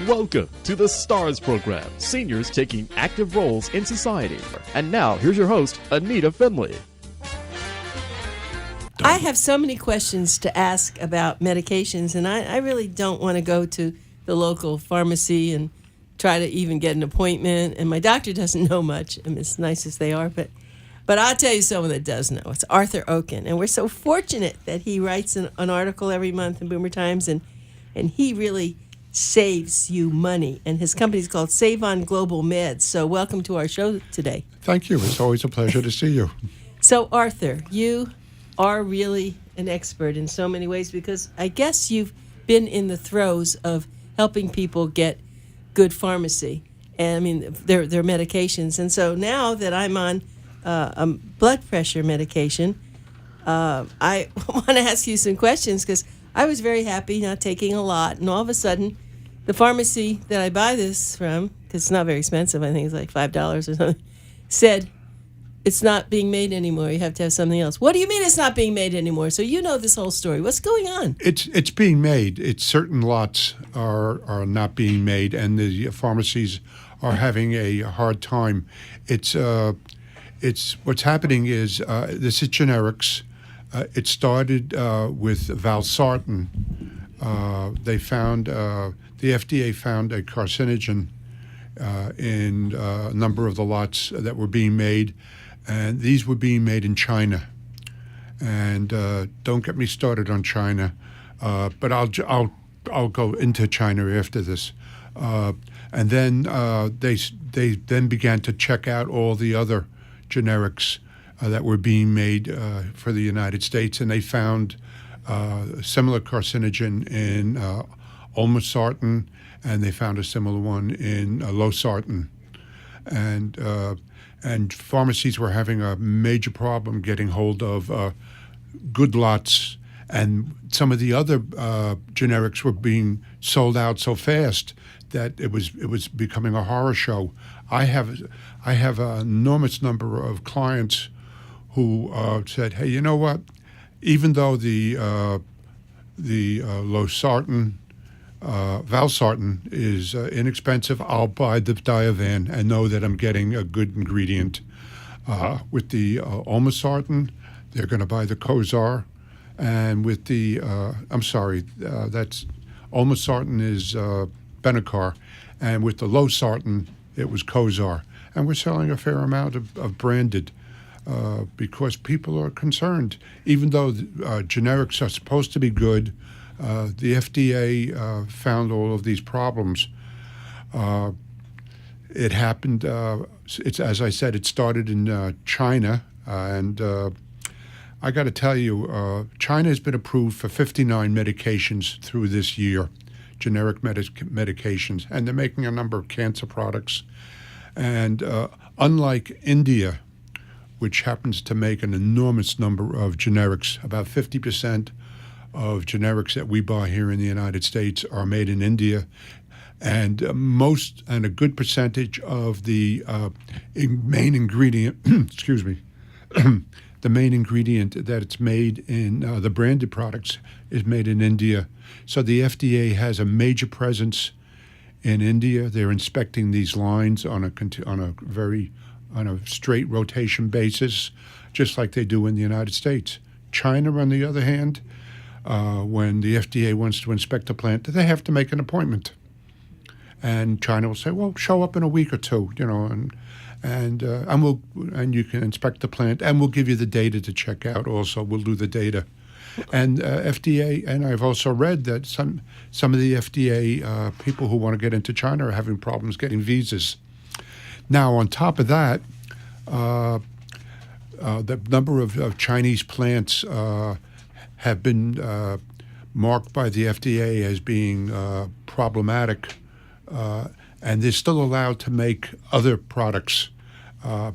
Welcome to the STARS program, seniors taking active roles in society. And now, here's your host, ANITA FINLEY. I have so many questions to ask about medications, and I really don't want to go to the local pharmacy and try to even get an appointment. And my doctor doesn't know much, and as nice as they are, but I'll tell you someone that does know. It's Arthur OKEN, and we're so fortunate that he writes an article every month in Boomer Times, and he really saves you money. And his company's called SavOn Global Meds. So welcome to our show today. Thank you. It's always a pleasure to see you. So, Arthur, you are really an expert in so many ways because I guess you've been in the throes of helping people get good pharmacy. And I mean, their medications. And so now that I'm on a blood pressure medication, I want to ask you some questions because I was very happy not taking a lot. And all of a sudden, the pharmacy that I buy this from, because it's not very expensive, I think it's like $5 or something, said, it's not being made anymore. You have to have something else. What do you mean it's not being made anymore? So you know this whole story. What's going on? It's being made. It's certain lots are not being made, and the pharmacies are having a hard time. It's what's happening is this is generics. It started with valsartan. They found the FDA found a carcinogen in a number of the lots that were being made. And these were being made in China, and don't get me started on China, but I'll go into China after this, and then they then began to check out all the other generics that were being made for the United States, and they found similar carcinogen in olmesartan, and they found a similar one in losartan, and pharmacies were having a major problem getting hold of good lots, and some of the other generics were being sold out so fast that it was becoming a horror show. I have an enormous number of clients who said, "Hey, you know what? Even though the losartan, valsartan is inexpensive, I'll buy the Diovan and know that I'm getting a good ingredient." With the olmesartan, they're going to buy the Cozar, and with the that's olmesartan is Benicar, and with the losartan it was Cozar, and we're selling a fair amount of branded because people are concerned, even though generics are supposed to be good. The FDA found all of these problems. It happened, it's as I said, it started in China, and I got to tell you, China has been approved for 59 medications through this year, generic medications, and they're making a number of cancer products. And unlike India, which happens to make an enormous number of generics, about 50% of generics that we buy here in the United States are made in India, and a good percentage of the main ingredient, excuse me, the main ingredient that it's made in the branded products is made in India. So the FDA has a major presence in India. They're inspecting these lines on a straight rotation basis, just like they do in the United States. China, on the other hand, when the FDA wants to inspect a plant, they have to make an appointment. And China will say, "Well, show up in a week or two, and you can inspect the plant, and we'll give you the data to check out. Also, we'll do the data." And FDA, and I've also read that some of the FDA people who want to get into China are having problems getting visas. Now, on top of that, the number of Chinese plants have been marked by the FDA as being problematic, and they're still allowed to make other products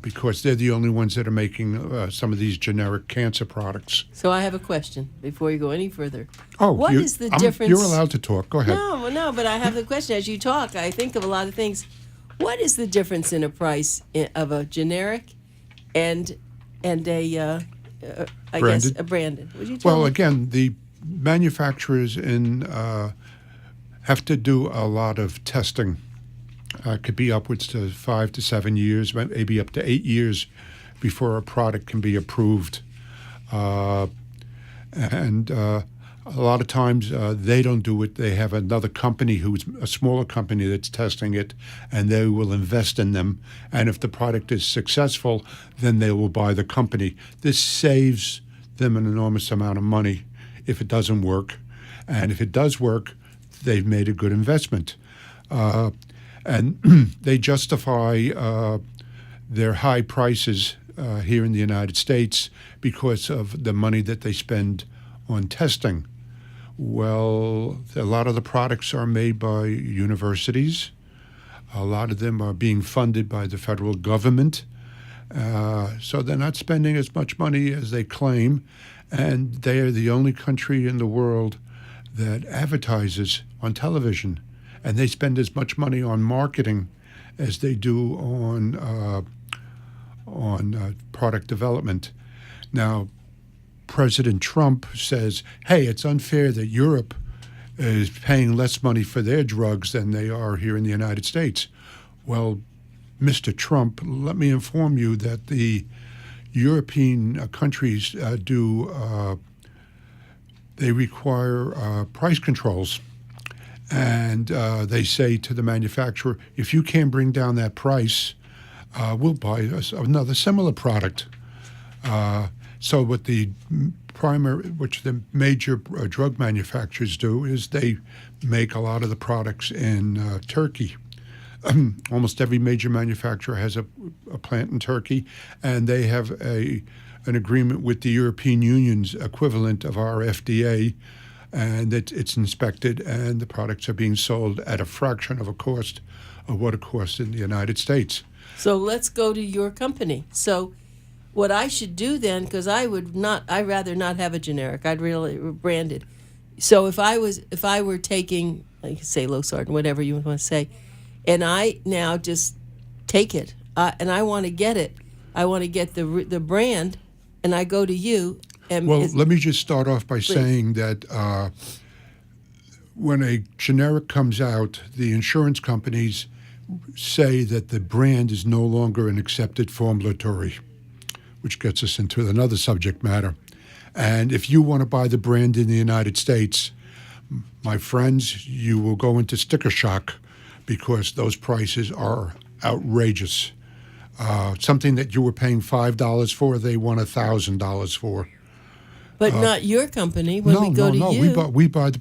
because they're the only ones that are making some of these generic cancer products. So I have a question before you go any further. Oh, what is the difference? You're allowed to talk. Go ahead. No, but I have the question. As you talk, I think of a lot of things. What is the difference in a price of a generic and a branded? Would you tell me? Well, again, the manufacturers in have to do a lot of testing. Could be upwards to 5 to 7 years, maybe up to 8 years before a product can be approved. And a lot of times they don't do it. They have another company who's a smaller company that's testing it, and they will invest in them. And if the product is successful, then they will buy the company. This saves them an enormous amount of money if it doesn't work. And if it does work, they've made a good investment. And they justify their high prices here in the United States because of the money that they spend on testing. Well, a lot of the products are made by universities. A lot of them are being funded by the federal government. So they're not spending as much money as they claim. And they are the only country in the world that advertises on television. And they spend as much money on marketing as they do on product development. Now, President Trump says, hey, it's unfair that Europe is paying less money for their drugs than they are here in the United States. Well, Mr. Trump, let me inform you that the European countries they require price controls. And they say to the manufacturer, if you can't bring down that price, we'll buy another similar product. So what the major drug manufacturers do is they make a lot of the products in Turkey. Almost every major manufacturer has a plant in Turkey, and they have an agreement with the European Union's equivalent of our FDA, and it's inspected, and the products are being sold at a fraction of a cost of what it costs in the United States. So let's go to your company. So what I should do then, because I'd rather not have a generic. I'd really brand it. So if I were taking, like say Losartan, whatever you want to say, and I now just take it, and I want to get it, I want to get the brand, and I go to you. Well, let me just start off by saying that when a generic comes out, the insurance companies say that the brand is no longer an accepted formulary, which gets us into another subject matter. And if you want to buy the brand in the United States, my friends, you will go into sticker shock because those prices are outrageous. Something that you were paying $5 for, they want $1,000 for. But not your company. When we go to you, we buy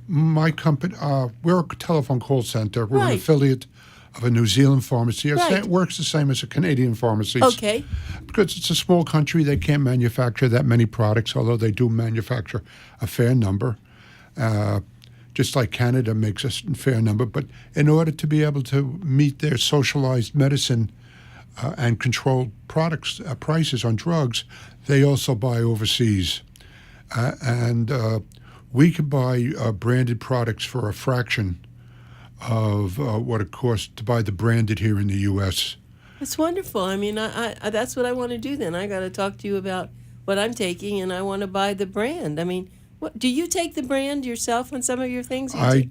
my company. We're a telephone call center. We're an affiliate of a New Zealand pharmacy. It works the same as a Canadian pharmacy. Okay. Because it's a small country, they can't manufacture that many products, although they do manufacture a fair number. Just like Canada makes a fair number. But in order to be able to meet their socialized medicine and control products prices on drugs, they also buy overseas. And we could buy branded products for a fraction of what it costs to buy the branded here in the U.S. That's wonderful. I mean, I that's what I want to do then. I got to talk to you about what I'm taking, and I want to buy the brand. I mean, what do you take the brand yourself on some of your things? I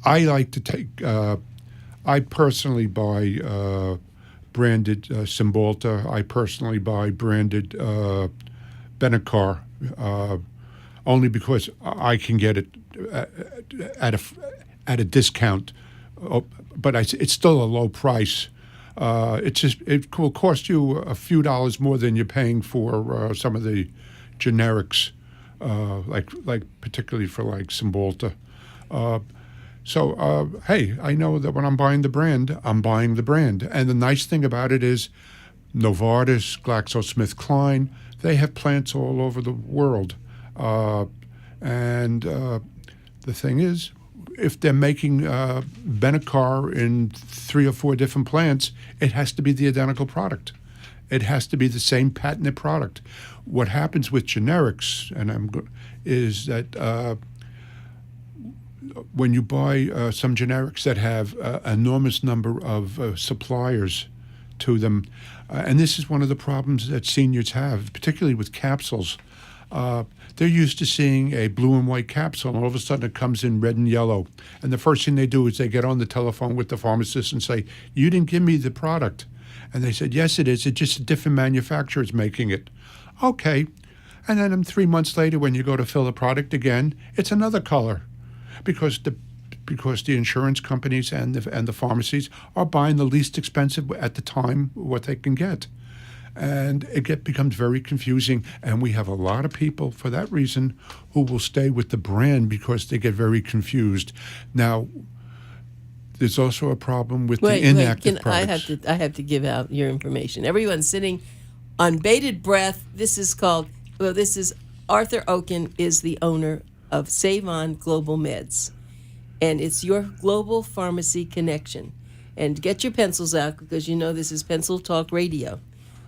like to take. I personally buy branded Cymbalta. I personally buy branded Benicar, only because I can get it at a discount, but it's still a low price. It will cost you a few dollars more than you're paying for some of the generics, like particularly for like Cymbalta. So hey, I know that when I'm buying the brand, I'm buying the brand, and the nice thing about it is, Novartis, GlaxoSmithKline, they have plants all over the world. And the thing is, if they're making Benicar in 3 or 4 different plants, it has to be the identical product. It has to be the same patented product. What happens with generics, is that when you buy some generics that have an enormous number of suppliers to them, and this is one of the problems that seniors have, particularly with capsules. They're used to seeing a blue and white capsule, and all of a sudden it comes in red and yellow. And the first thing they do is they get on the telephone with the pharmacist and say, "You didn't give me the product." And they said, "Yes, it is. It's just a different manufacturer is making it." Okay. And then 3 months later, when you go to fill the product again, it's another color, because the insurance companies and the pharmacies are buying the least expensive at the time what they can get. And it becomes very confusing, and we have a lot of people for that reason who will stay with the brand because they get very confused. Now, there's also a problem with the inactive products. I have to give out your information. Everyone's sitting on bated breath. This is Arthur OKEN is the owner of SavOn Global Meds, and it's your global pharmacy connection. And get your pencils out, because you know this is Pencil Talk Radio.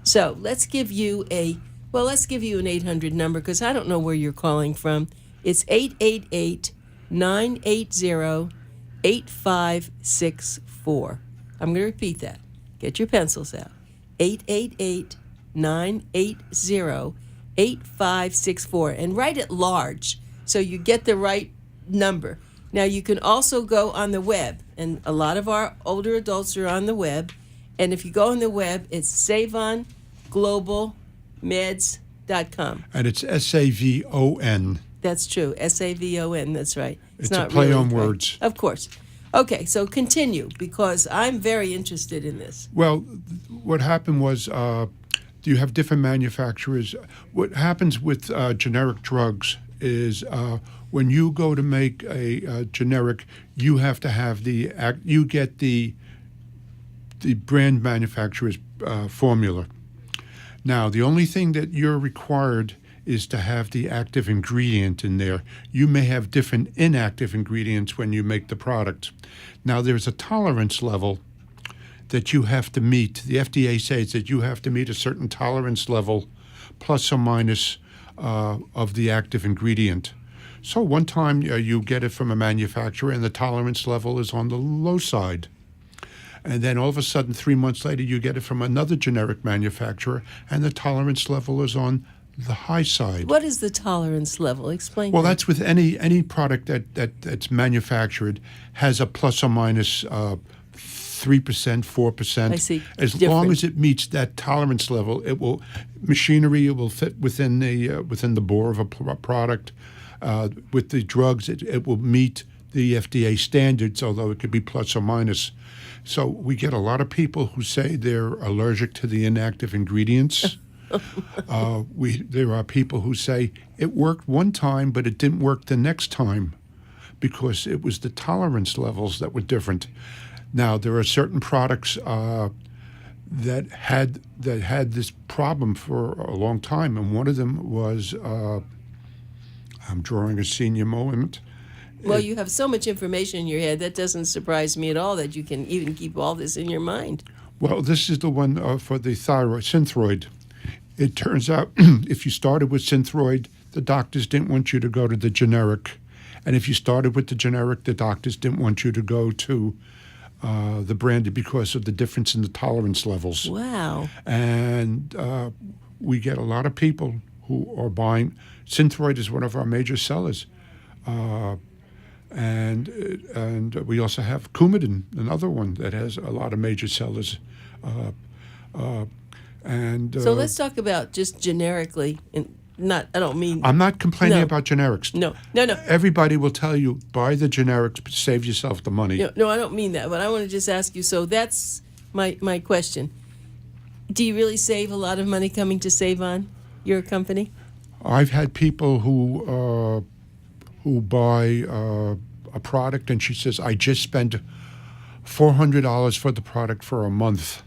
So let's give you an 800 number, because I don't know where you're calling from. It's 888-980-8564. I'm going to repeat that. Get your pencils out. 888-980-8564. And write it large so you get the right number. Now, you can also go on the web, and a lot of our older adults are on the web. And if you go on the web, it's SavOnGlobalMeds.com. And it's SAVON. That's true. SAVON, that's right. It's not a play really, on right? words. Of course. Okay, so continue, because I'm very interested in this. Well, what happened was you have different manufacturers. What happens with generic drugs is when you go to make a generic, you have to have you get the brand manufacturer's formula. Now, the only thing that you're required is to have the active ingredient in there. You may have different inactive ingredients when you make the product. Now, there's a tolerance level that you have to meet. The FDA says that you have to meet a certain tolerance level, plus or minus, of the active ingredient. So one time you get it from a manufacturer and the tolerance level is on the low side. And then all of a sudden, 3 months later, you get it from another generic manufacturer and the tolerance level is on the high side. What is the tolerance level? Explain. Well, that's with any product that's manufactured has a plus or minus 3%, 4%. I see. As long as it meets that tolerance level, it will fit within the bore of a product. With the drugs, it will meet the FDA standards, although it could be plus or minus. So we get a lot of people who say they're allergic to the inactive ingredients. There are people who say it worked one time, but it didn't work the next time because it was the tolerance levels that were different. Now, there are certain products that had this problem for a long time, and one of them was I'm drawing a senior moment. Well, you have so much information in your head, that doesn't surprise me at all that you can even keep all this in your mind. Well, this is the one for the Thyroid Synthroid. It turns out if you started with Synthroid, the doctors didn't want you to go to the generic. And if you started with the generic, the doctors didn't want you to go to the branded because of the difference in the tolerance levels. Wow. And we get a lot of people who are buying. Synthroid is one of our major sellers. And we also have Coumadin, another one that has a lot of major sellers. So let's talk about just generically, and I don't mean. I'm not complaining about generics. No. Everybody will tell you buy the generics, save yourself the money. No, I don't mean that. But I want to just ask you. So that's my question. Do you really save a lot of money coming to SavOn, your company? I've had people who buy a product, and she says, I just spent $400 for the product for a month.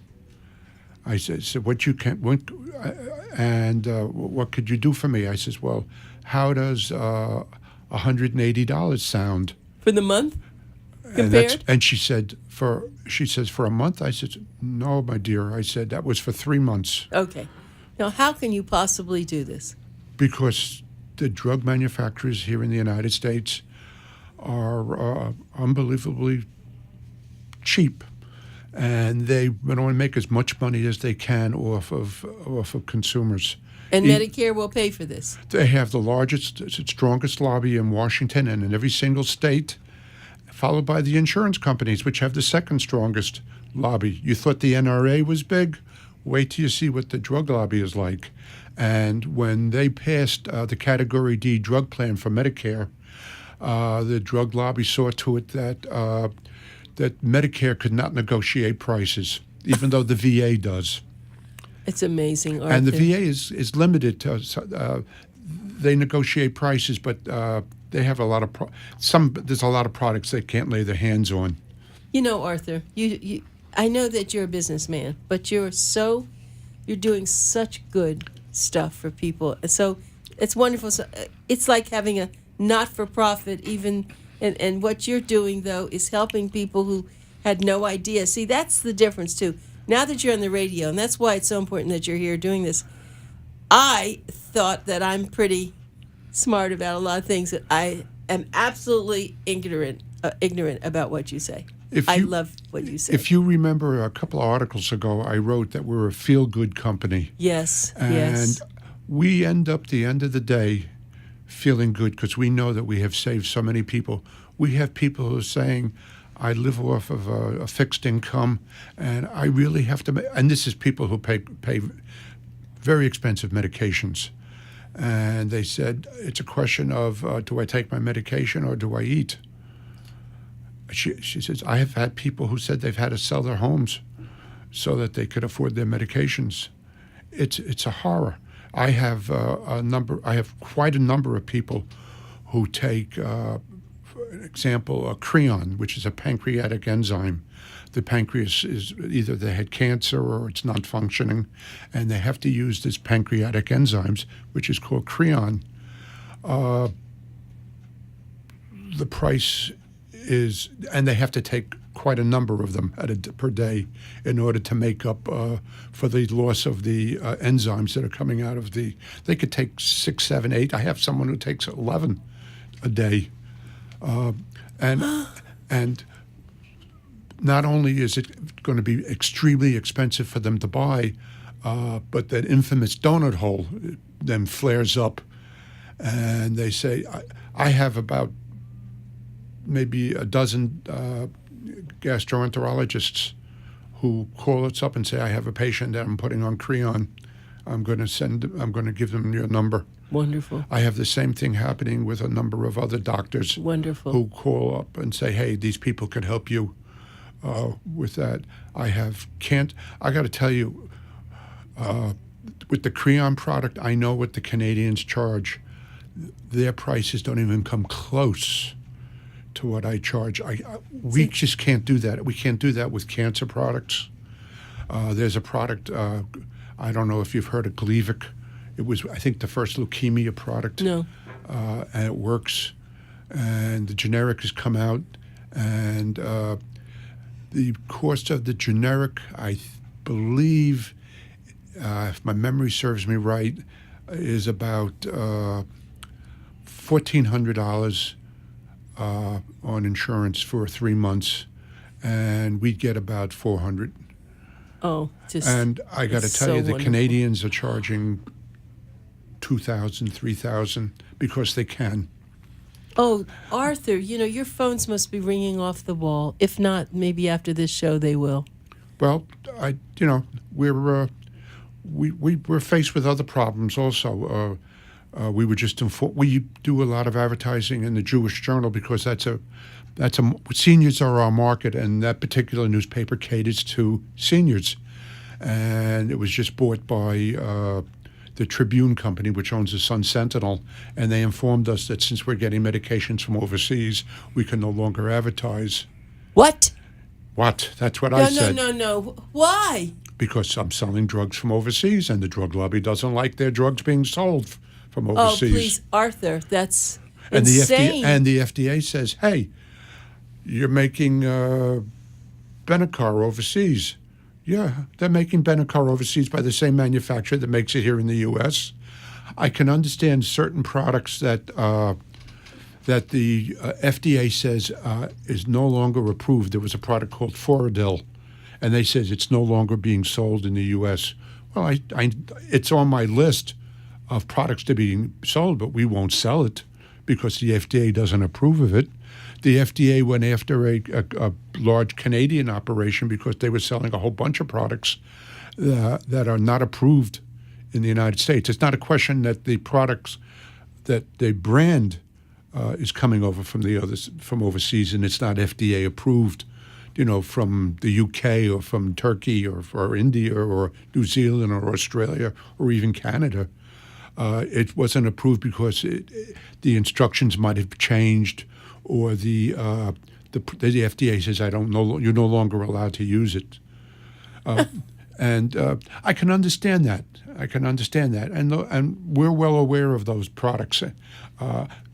I said, so what could you do for me? I says, well, how does $180 sound for the month? Compared? And she says for a month. I said, no, my dear. I said that was for 3 months. Okay. Now, how can you possibly do this? Because the drug manufacturers here in the United States are unbelievably cheap, and they want to make as much money as they can off of consumers. And Medicare will pay for this. They have the largest, strongest lobby in Washington and in every single state, followed by the insurance companies, which have the second strongest lobby. You thought the NRA was big? Wait till you see what the drug lobby is like. And when they passed the Category D drug plan for Medicare, the drug lobby saw to it that Medicare could not negotiate prices, even though the VA does. It's amazing, Arthur. And the VA is limited to they negotiate prices, but they have a lot of there's a lot of products they can't lay their hands on. You know, Arthur, you I know that you're a businessman, but you're doing such good stuff for people. So it's wonderful. So it's like having a not-for-profit even, and what you're doing, though, is helping people who had no idea. See, that's the difference, too. Now that you're on the radio, and that's why it's so important that you're here doing this, I thought that I'm pretty smart about a lot of things that I am absolutely ignorant about what you say. I love what you say. If you remember a couple of articles ago, I wrote that we're a feel-good company. Yes, and yes. We end up, the end of the day, feeling good because we know that we have saved so many people. We have people who are saying, I live off of a fixed income, and I really have to. And this is people who pay very expensive medications, and they said it's a question of do I take my medication or do I eat? She says I have had people who said they've had to sell their homes so that they could afford their medications. It's a horror. I have quite a number of people who take. For example, Creon, which is a pancreatic enzyme. The pancreas is either they had cancer or it's not functioning, and they have to use this pancreatic enzymes, which is called Creon. The price is, and they have to take quite a number of them per day in order to make up for the loss of the enzymes that are coming out of the. They could take 6, 7, 8. I have someone who takes 11 a day. And not only is it going to be extremely expensive for them to buy, but that infamous donut hole then flares up, and they say, I have about maybe a dozen gastroenterologists who call us up and say, I have a patient that I'm putting on Creon. I'm going to give them your number. Wonderful. I have the same thing happening with a number of other doctors. Wonderful. Who call up and say, hey, these people could help you with that. I got to tell you, with the Creon product, I know what the Canadians charge. Their prices don't even come close to what I charge. We just can't do that. We can't do that with cancer products. There's a product, I don't know if you've heard of Gleevec. It was, I think, the first leukemia product. No. And it works. And the generic has come out. And the cost of the generic, I believe, if my memory serves me right, is about $1,400 on insurance for 3 months. And we'd get about $400. Oh, just. And I got to tell so you, the wonderful. Canadians are charging $2,000, $3,000 because they can. Oh, Arthur, your phones must be ringing off the wall. If not, maybe after this show they will. Well, we're faced with other problems also. We were just informed. We do a lot of advertising in the Jewish Journal because seniors are our market, and that particular newspaper caters to seniors. And it was just bought by the Tribune Company, which owns the Sun Sentinel, and they informed us that since we're getting medications from overseas, we can no longer advertise. What? What? That's what I said. No. Why? Because I'm selling drugs from overseas, and the drug lobby doesn't like their drugs being sold from overseas. Oh, please, Arthur, that's and insane. The FDA says, hey, you're making Benicar overseas. Yeah, they're making Benicar overseas by the same manufacturer that makes it here in the U.S. I can understand certain products that the FDA says is no longer approved. There was a product called Foradil, and they says it's no longer being sold in the U.S. Well, it's on my list of products to be sold, but we won't sell it because the FDA doesn't approve of it. The FDA went after a large Canadian operation because they were selling a whole bunch of products that are not approved in the United States. It's not a question that the products, that the brand is coming over from overseas, and it's not FDA approved, from the UK or from Turkey or India or New Zealand or Australia or even Canada. It wasn't approved because the instructions might have changed, or the FDA says, you're no longer allowed to use it. And I can understand that. And we're well aware of those products.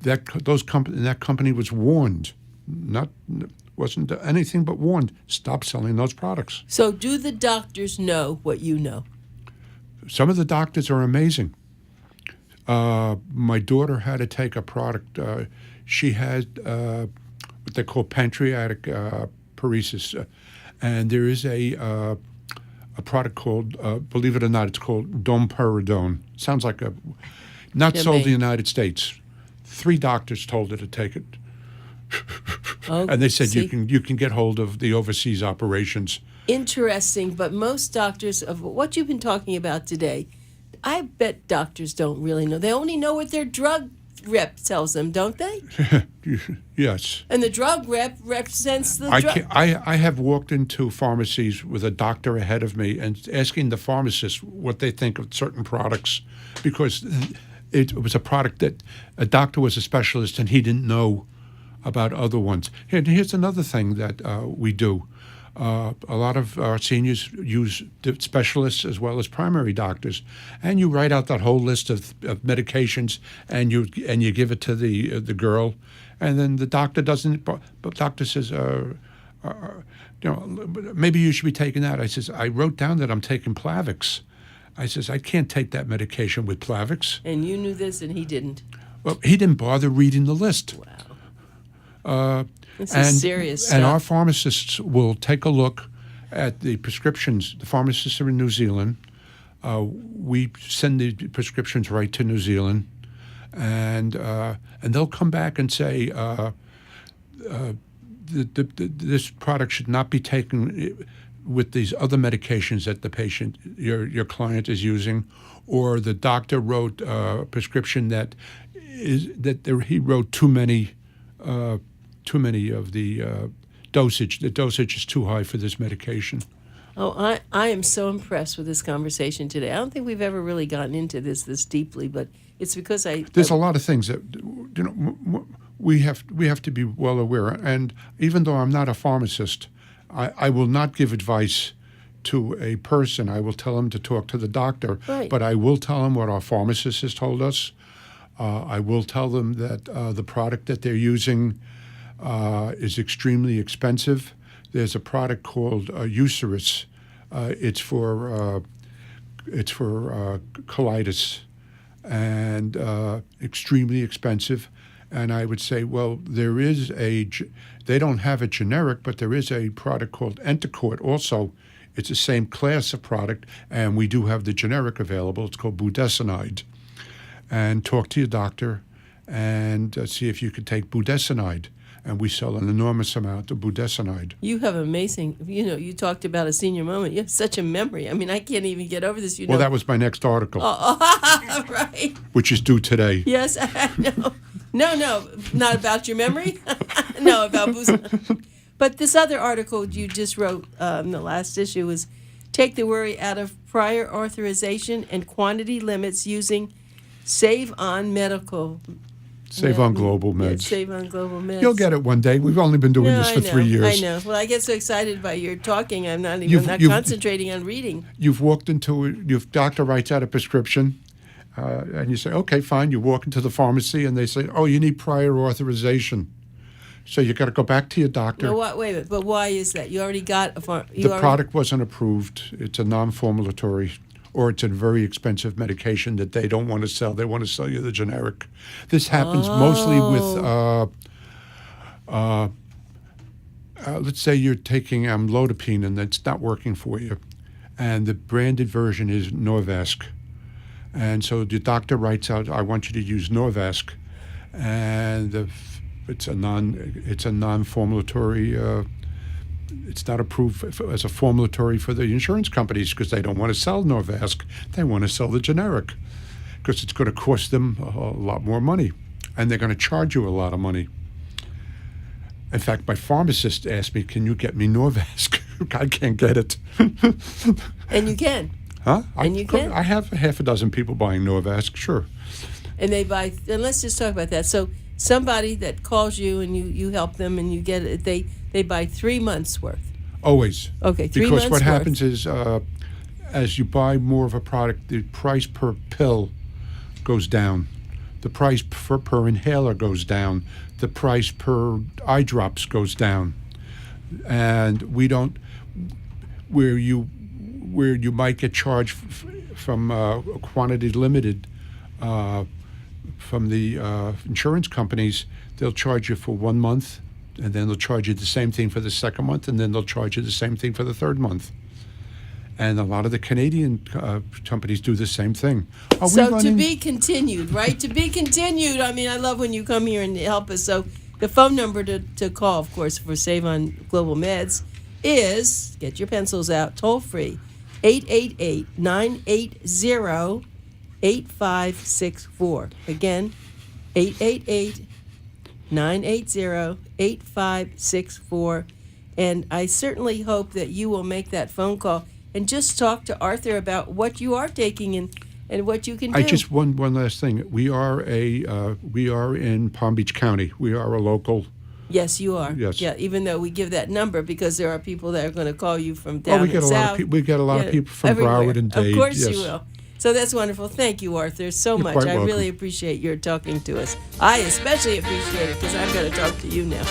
That company was warned, wasn't anything but warned. Stop selling those products. So, do the doctors know what you know? Some of the doctors are amazing. My daughter had to take a product. She had what they call pancreatic paresis, and there is a product called, believe it or not, it's called Domperidone. Sounds like not sold in the United States. 3 doctors told her to take it. And they said you can get hold of the overseas operations. Interesting, but most doctors, of what you've been talking about today, I bet doctors don't really know. They only know what their drug rep tells them, don't they? Yes. And the drug rep represents the drug. I have walked into pharmacies with a doctor ahead of me and asking the pharmacist what they think of certain products, because it was a product that a doctor was a specialist and he didn't know about other ones. Here's another thing that we do. A lot of our seniors use specialists as well as primary doctors, and you write out that whole list of medications, and you give it to the girl, and then the doctor doesn't. But doctor says, maybe you should be taking that. I says, I wrote down that I'm taking Plavix. I says, I can't take that medication with Plavix. And you knew this, and he didn't. Well, he didn't bother reading the list. Wow. This is serious stuff. And our pharmacists will take a look at the prescriptions. The pharmacists are in New Zealand. We send the prescriptions right to New Zealand, and they'll come back and say this product should not be taken with these other medications that the patient, your client, is using, or the doctor wrote a prescription that he wrote too many of the dosage. The dosage is too high for this medication. Oh, I am so impressed with this conversation today. I don't think we've ever really gotten into this deeply, but it's because there's a lot of things that we have to be well aware. And even though I'm not a pharmacist, I will not give advice to a person. I will tell them to talk to the doctor, right. But I will tell them what our pharmacist has told us. I will tell them that the product that they're using is extremely expensive. There's a product called Euceris. It's for colitis, and extremely expensive. And I would say, well, they don't have a generic, but there is a product called Entacort also. It's the same class of product, and we do have the generic available. It's called budesonide. And talk to your doctor and see if you could take budesonide. And we sell an enormous amount of budesonide. You have amazing, you talked about a senior moment. You have such a memory. I mean, I can't even get over this. Well, that was my next article. Oh, right. Which is due today. Yes, I know. No, not about your memory. No, about budesonide. But this other article you just wrote in the last issue was Take the Worry Out of Prior Authorization and Quantity Limits Using SavOn Medical. SavOn Global Meds. Yeah, SavOn Global Meds. You'll get it one day. We've only been doing this for 3 years. I know. Well, I get so excited by your talking, I'm not concentrating on reading. You've walked into it, your doctor writes out a prescription, and you say, okay, fine. You walk into the pharmacy, and they say, oh, you need prior authorization. So you got to go back to your doctor. No, wait a minute. But why is that? You already got a product wasn't approved. It's a non-formulatory, or it's a very expensive medication that they don't want to sell. They want to sell you the generic. This happens mostly with, let's say you're taking amlodipine and it's not working for you, and the branded version is Norvasc. And so the doctor writes out, I want you to use Norvasc. And it's a non-formulatory, it's not approved as a formulatory for the insurance companies because they don't want to sell Norvasc. They want to sell the generic because it's going to cost them a lot more money, and they're going to charge you a lot of money. In fact, my pharmacist asked me, can you get me Norvasc? I can't get it. And you can. Huh? You can? I have half a dozen people buying Norvasc, sure. And they buy, and let's just talk about that. So somebody that calls you and you help them and you get it, they buy 3 months worth. Always. Okay, 3 months Because what worth. happens is, as you buy more of a product, the price per pill goes down. The price per inhaler goes down. The price per eye drops goes down. And we don't, where you might get charged from quantity limited from the insurance companies, they'll charge you for 1 month, and then they'll charge you the same thing for the second month, and then they'll charge you the same thing for the third month. And a lot of the Canadian companies do the same thing. So to be continued, right? To be continued. I mean, I love when you come here and help us. So the phone number to call, of course, for SavOn Global Meds is, get your pencils out, toll free, 888-980-8564. Again, 888-980-8564. And I certainly hope that you will make that phone call and just talk to Arthur about what you are taking and what you can do. I just one last thing. We are in Palm Beach County. We are a local. Yes, you are. Yes. Yeah, even though we give that number because there are people that are going to call you from down south. We get a lot of people from everywhere. Broward and Dade. Of course yes. you will. So that's wonderful. Thank you, Arthur, so You're much. quite I welcome. really appreciate your talking to us. I especially appreciate it because I'm going to talk to you now.